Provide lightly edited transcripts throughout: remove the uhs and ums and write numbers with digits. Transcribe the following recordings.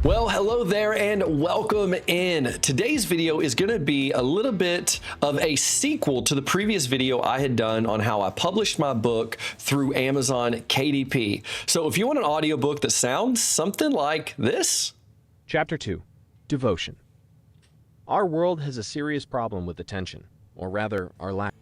Well, hello there and welcome in. Today's video is going to be a little bit of a sequel to the previous video I had done on how I published my book through Amazon KDP. So if you want an audiobook that sounds something like this. Chapter 2, Devotion. Our world has a serious problem with attention, or rather, our lack.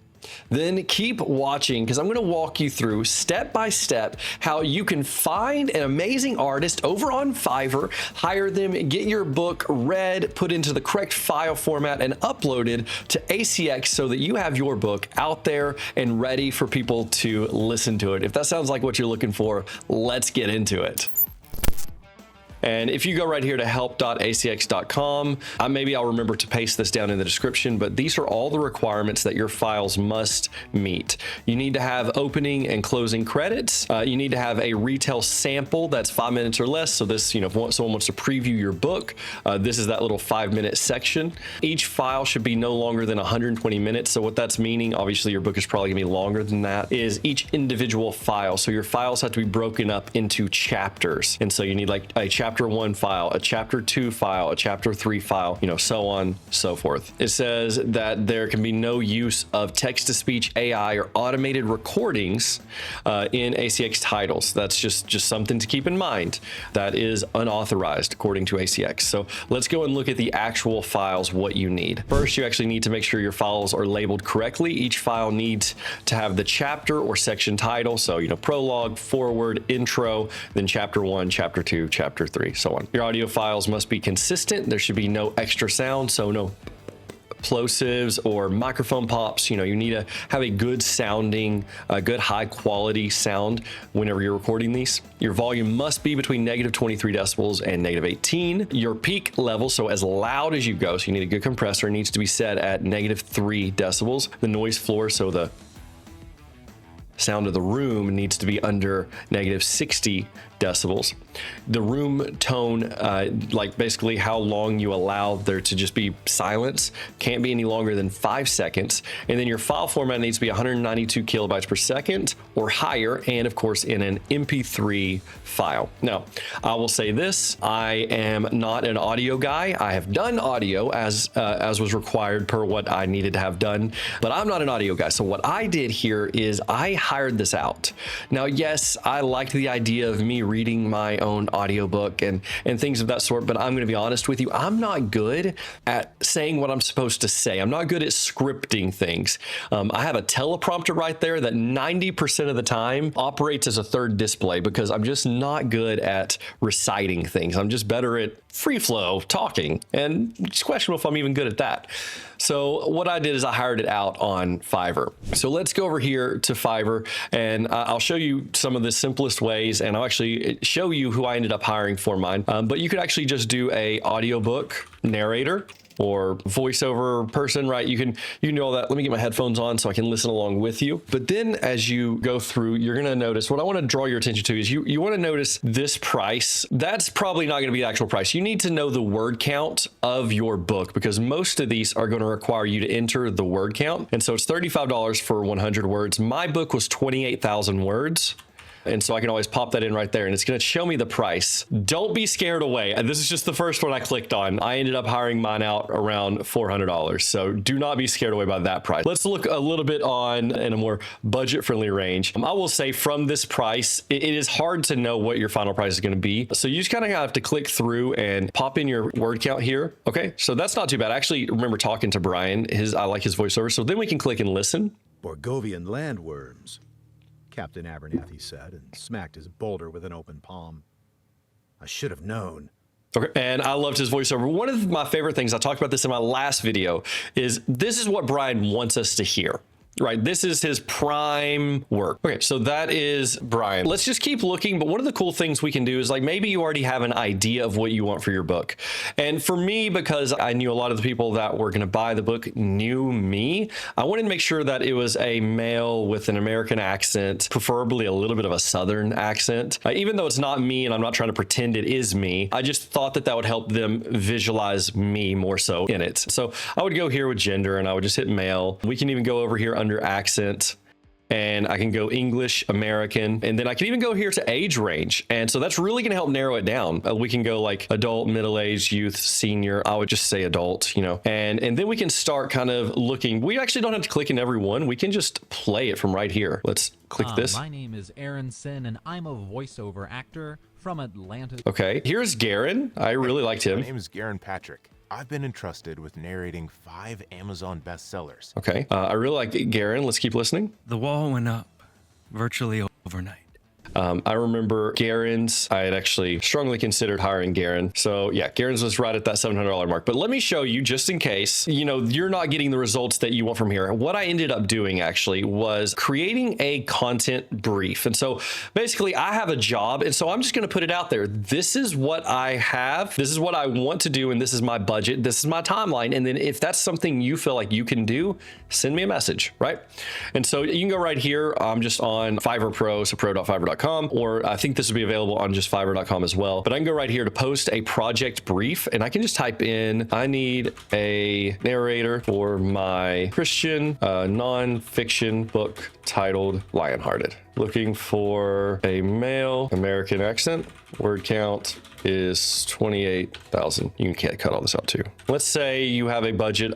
Then keep watching because I'm going to walk you through step by step how you can find an amazing artist over on Fiverr, hire them, get your book read, put into the correct file format, and uploaded to ACX so that you have your book out there and ready for people to listen to it. If that sounds like what you're looking for, let's get into it. And if you go right here to help.acx.com, maybe I'll remember to paste this down in the description, but these are all the requirements that your files must meet. You need to have opening and closing credits. You need to have a retail sample that's 5 minutes or less. So this, if someone wants to preview your book, this is that little 5-minute section. Each file should be no longer than 120 minutes. So what that's meaning, obviously your book is probably gonna be longer than that, is each individual file. So your files have to be broken up into chapters. And so you need like a chapter 1 file, a chapter 2 file, a chapter 3 file, so on, so forth. It says that there can be no use of text-to-speech AI or automated recordings in ACX titles. That's just something to keep in mind. That is unauthorized according to ACX. So let's go and look at the actual files, what you need. First, you actually need to make sure your files are labeled correctly. Each file needs to have the chapter or section title. So, prologue, foreword, intro, then chapter 1, chapter 2, chapter 3. So on. Your audio files must be consistent. There should be no extra sound, so no plosives or microphone pops. You need to have a good sounding, good high quality sound whenever you're recording these. Your volume must be between -23 decibels and -18. Your peak level, so as loud as you go, so you need a good compressor, needs to be set at -3 decibels. The noise floor, so the sound of the room needs to be under -60 decibels. The room tone, like basically how long you allow there to just be silence, can't be any longer than 5 seconds. And then your file format needs to be 192 kilobytes per second or higher, and of course in an MP3 file. Now, I will say this, I am not an audio guy. I have done audio as was required per what I needed to have done, but I'm not an audio guy. So what I did here is I hired this out. Now, yes, I liked the idea of me reading my own audiobook and things of that sort, but I'm going to be honest with you, I'm not good at saying what I'm supposed to say. I'm not good at scripting things. I have a teleprompter right there that 90% of the time operates as a third display because I'm just not good at reciting things. I'm just better at free flow talking, and it's questionable if I'm even good at that. So what I did is I hired it out on Fiverr. So let's go over here to Fiverr and I'll show you some of the simplest ways, and I'll actually show you who I ended up hiring for mine. But you could actually just do a audiobook narrator or voiceover person, right? You can do all that. Let me get my headphones on so I can listen along with you. But then as you go through, you're going to notice, what I want to draw your attention to is you want to notice this price. That's probably not going to be the actual price. You need to know the word count of your book because most of these are going to require you to enter the word count. And so it's $35 for 100 words. My book was 28,000 words. And so I can always pop that in right there and it's going to show me the price. Don't be scared away. This is just the first one I clicked on. I ended up hiring mine out around $400. So do not be scared away by that price. Let's look a little bit in a more budget friendly range. I will say from this price, it is hard to know what your final price is going to be. So you just kind of have to click through and pop in your word count here. Okay, so that's not too bad. I actually remember talking to Brian. I like his voiceover. So then we can click and listen. Borgovian landworms, Captain Abernathy said, and smacked his boulder with an open palm. I should have known. Okay, and I loved his voiceover. One of my favorite things, I talked about this in my last video, is this is what Brian wants us to hear. right? This is his prime work. Okay, so that is Brian. Let's just keep looking. But one of the cool things we can do is, like, maybe you already have an idea of what you want for your book. And for me, because I knew a lot of the people that were going to buy the book knew me, I wanted to make sure that it was a male with an American accent, preferably a little bit of a Southern accent. Even though it's not me and I'm not trying to pretend it is me, I just thought that that would help them visualize me more so in it. So I would go here with gender and I would just hit male. We can even go over here under accent and I can go English, American, and then I can even go here to age range. And so that's really going to help narrow it down. We can go like adult, middle-aged, youth, senior. I would just say adult, and then we can start kind of looking. We actually don't have to click in every one. We can just play it from right here. Let's click this. My name is Aaron Sin, and I'm a voiceover actor from Atlanta. Okay, here's Garen. I really liked him. My name is Garen Patrick. I've been entrusted with narrating 5 Amazon bestsellers. Okay, I really like Garen. Let's keep listening. The wall went up virtually overnight. I remember Garen's, I had actually strongly considered hiring Garen. So yeah, Garen's was right at that $700 mark. But let me show you, just in case, you're not getting the results that you want from here. What I ended up doing actually was creating a content brief. And so basically I have a job. And so I'm just going to put it out there. This is what I have. This is what I want to do. And this is my budget. This is my timeline. And then if that's something you feel like you can do, send me a message, right? And so you can go right here. I'm just on Fiverr Pro, so pro.fiverr.com. Or I think this will be available on just fiverr.com as well. But I can go right here to post a project brief, and I can just type in, I need a narrator for my Christian non-fiction book titled Lionhearted. Looking for a male American accent. Word count is 28,000. You can cut all this out too. Let's say you have a budget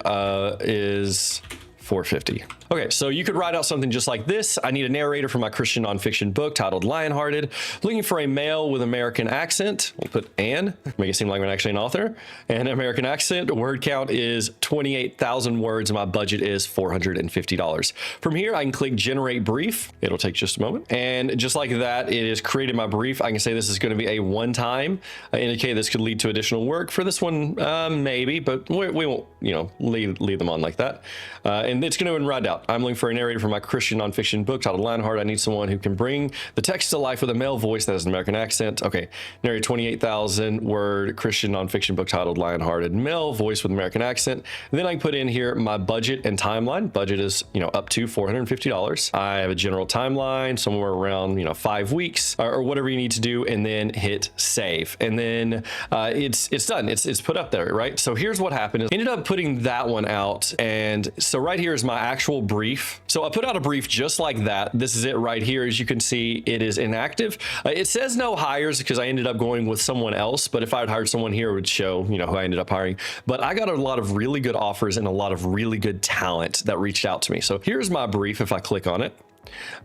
is $450. Okay, so you could write out something just like this. I need a narrator for my Christian nonfiction book titled Lionhearted. Looking for a male with American accent. We'll put Anne, make it seem like I'm actually an author. And American accent. Word count is 28,000 words, and my budget is $450. From here, I can click Generate Brief. It'll take just a moment. And just like that, it has created my brief. I can say this is going to be a one-time. I indicate this could lead to additional work. For this one, maybe, but we won't, lead them on like that. And it's going to write out. I'm looking for a narrator for my Christian nonfiction book titled Lionheart. I need someone who can bring the text to life with a male voice that has an American accent. Okay, narrate 28,000 word Christian nonfiction book titled Lionhearted, male voice with American accent. And then I can put in here my budget and timeline. Budget is, up to $450. I have a general timeline, somewhere around, 5 weeks or whatever you need to do, and then hit save. And then it's done. It's put up there, right? So here's what happened. I ended up putting that one out. And so right here is my actual brief. So I put out a brief just like that. This is it right here. As you can see, it is inactive. It says no hires because I ended up going with someone else. But if I had hired someone here, it would show, who I ended up hiring. But I got a lot of really good offers and a lot of really good talent that reached out to me. So here's my brief. If I click on it,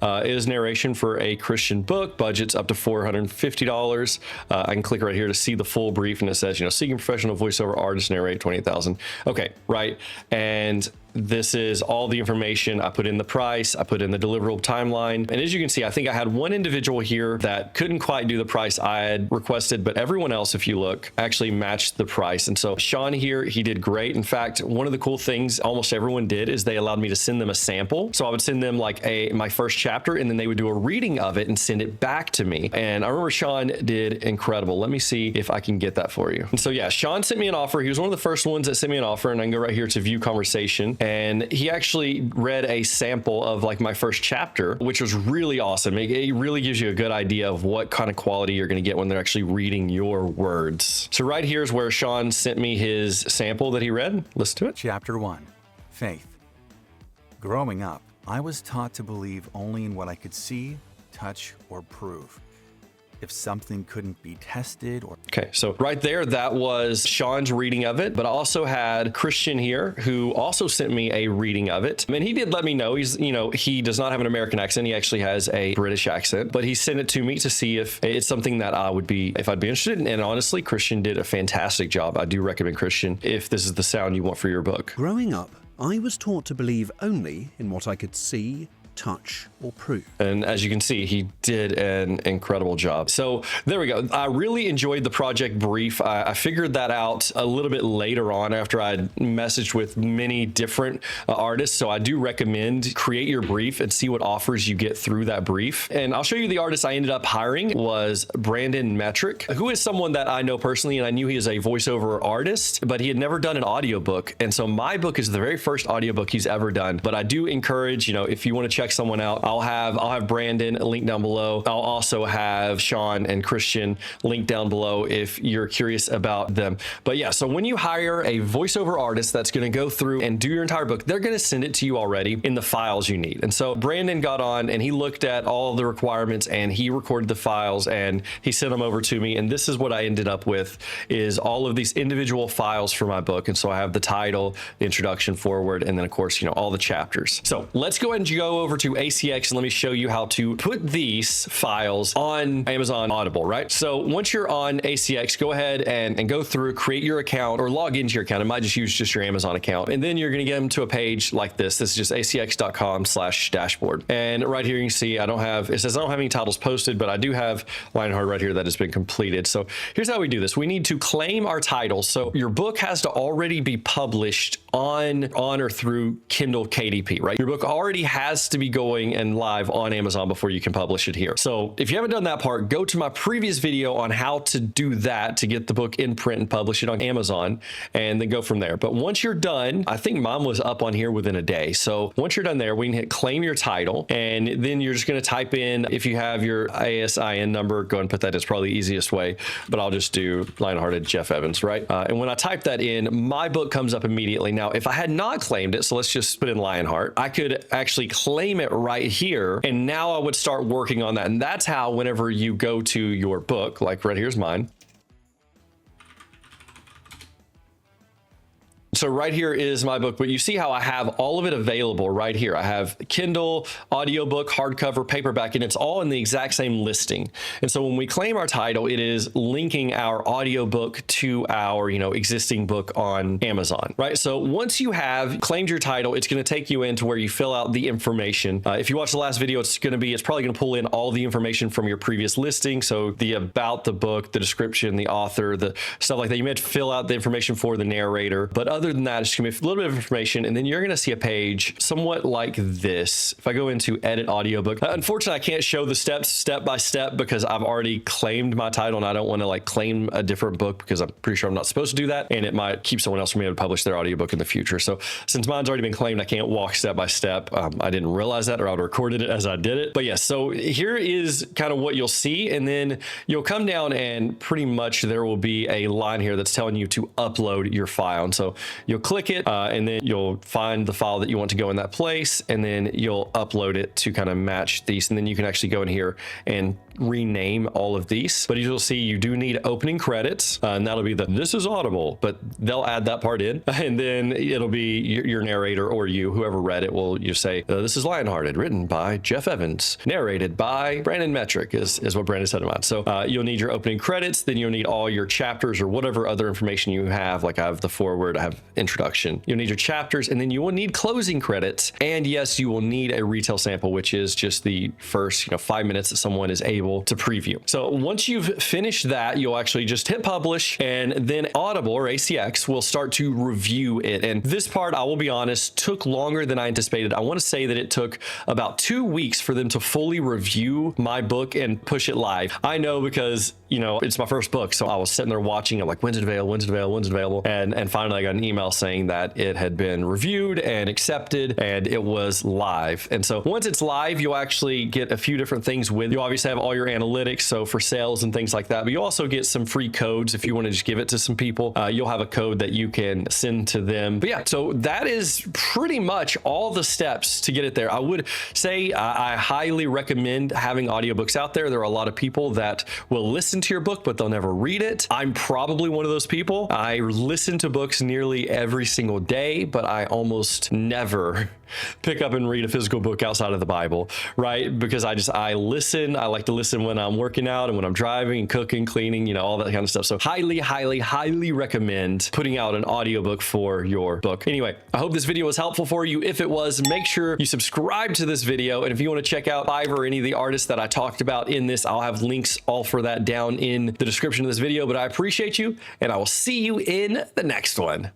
it is narration for a Christian book. Budget's up to $450. I can click right here to see the full brief, and it says, seeking professional voiceover artist, narrate 28,000. Okay, right. And this is all the information. I put in the price, I put in the deliverable timeline. And as you can see, I think I had one individual here that couldn't quite do the price I had requested, but everyone else, if you look, actually matched the price. And so Sean here, he did great. In fact, one of the cool things almost everyone did is they allowed me to send them a sample. So I would send them like my first chapter, and then they would do a reading of it and send it back to me. And I remember Sean did incredible. Let me see if I can get that for you. And so yeah, Sean sent me an offer. He was one of the first ones that sent me an offer, and I can go right here to view conversation. And he actually read a sample of like my first chapter, which was really awesome. It really gives you a good idea of what kind of quality you're going to get when they're actually reading your words. So right here is where Sean sent me his sample that he read. Listen to it. Chapter 1, Faith. Growing up, I was taught to believe only in what I could see, touch, or prove. If something couldn't be tested or... Okay, so right there, that was Sean's reading of it, but I also had Christian here who also sent me a reading of it. And he did let me know he does not have an American accent. He actually has a British accent, but he sent it to me to see if it's something that I'd be interested in. And honestly, Christian did a fantastic job. I do recommend Christian if this is the sound you want for your book. Growing up, I was taught to believe only in what I could see, touch, or prove. And as you can see, he did an incredible job. So there we go. I really enjoyed the project brief. I figured that out a little bit later on after I'd messaged with many different artists. So I do recommend create your brief and see what offers you get through that brief. And I'll show you the artist I ended up hiring was Brandon Metric, who is someone that I know personally, and I knew he is a voiceover artist, but he had never done an audiobook. And so my book is the very first audiobook he's ever done. But I do encourage, if you want to check check someone out, I'll have Brandon linked down below. I'll also have Sean and Christian linked down below if you're curious about them. But yeah, so when you hire a voiceover artist that's going to go through and do your entire book, they're going to send it to you already in the files you need. And so Brandon got on and he looked at all the requirements and he recorded the files and he sent them over to me. And this is what I ended up with, is all of these individual files for my book. And so I have the title, the introduction, forward, and then of course, you know, all the chapters. So let's go ahead and go over to ACX and let me show you how to put these files on Amazon Audible, right? So once you're on ACX, go ahead and go through, create your account or log into your account. It might just use just your Amazon account. And then you're going to get them to a page like this. This is just acx.com/dashboard. And right here, you can see it says I don't have any titles posted, but I do have Lionheart right here that has been completed. So here's how we do this. We need to claim our title. So your book has to already be published on or through Kindle KDP, right? Your book already has to be going and live on Amazon before you can publish it here. So if you haven't done that part, go to my previous video on how to do that to get the book in print and publish it on Amazon, and then go from there. But once you're done, I think mine was up on here within a day. So once you're done there, we can hit claim your title, and then you're just going to type in, if you have your ASIN number, go ahead and put that. It's probably the easiest way, but I'll just do Lionhearted Jeff Evans, right? And when I type that in, my book comes up immediately. Now, if I had not claimed it, so let's just put in Lionheart, I could actually claim it right here, and now I would start working on that. And that's how, whenever you go to your book, like right here's mine. So right here is my book, but you see how I have all of it available right here. I have Kindle, audiobook, hardcover, paperback, and it's all in the exact same listing. And so when we claim our title, it is linking our audiobook to our, existing book on Amazon, right? So once you have claimed your title, it's going to take you into where you fill out the information. If you watch the last video, it's probably going to pull in all the information from your previous listing. So the about the book, the description, the author, the stuff like that. You may have to fill out the information for the narrator, but other than that, it's just gonna be a little bit of information, and then you're gonna see a page somewhat like this. If I go into edit audiobook, unfortunately I can't show the steps step by step because I've already claimed my title and I don't want to claim a different book because I'm pretty sure I'm not supposed to do that, and it might keep someone else from being able to publish their audiobook in the future. So since mine's already been claimed, I can't walk step by step. I didn't realize that, or I would have recorded it as I did it. But yeah, so here is kind of what you'll see, and then you'll come down and pretty much there will be a line here that's telling you to upload your file. And so you'll click it, and then you'll find the file that you want to go in that place, and then you'll upload it to kind of match these. And then you can actually go in here and rename all of these. But you'll see you do need opening credits, and that'll be this is Audible, but they'll add that part in. And then it'll be your narrator, or whoever read it will you say, this is Lionhearted, written by Jeff Evans, narrated by Brandon Metric, is what Brandon said in mine. So you'll need your opening credits, then you'll need all your chapters or whatever other information you have. Like I have the foreword, I have introduction. You'll need your chapters, and then you will need closing credits. And yes, you will need a retail sample, which is just the first 5 minutes that someone is able to preview. So once you've finished that, you'll actually just hit publish, and then Audible or ACX will start to review it. And this part, I will be honest, took longer than I anticipated. I want to say that it took about 2 weeks for them to fully review my book and push it live. I know because it's my first book, so I was sitting there watching. I'm like, when's it available? When's it available? When's it available? And finally, I got an email saying that it had been reviewed and accepted, and it was live. And so once it's live, you'll actually get a few different things with you. Obviously have all your analytics, so for sales and things like that. But you also get some free codes if you want to just give it to some people. You'll have a code that you can send to them. But yeah, so that is pretty much all the steps to get it there. I would say I highly recommend having audiobooks out there. There are a lot of people that will listen to your book, but they'll never read it. I'm probably one of those people. I listen to books nearly every single day, but I almost never pick up and read a physical book outside of the Bible, right? Because I listen. I like to listen when I'm working out and when I'm driving, cooking, cleaning, all that kind of stuff. So highly, highly, highly recommend putting out an audiobook for your book. Anyway, I hope this video was helpful for you. If it was, make sure you subscribe to this video. And if you want to check out Fiverr or any of the artists that I talked about in this, I'll have links all for that down in the description of this video. But I appreciate you, and I will see you in the next one.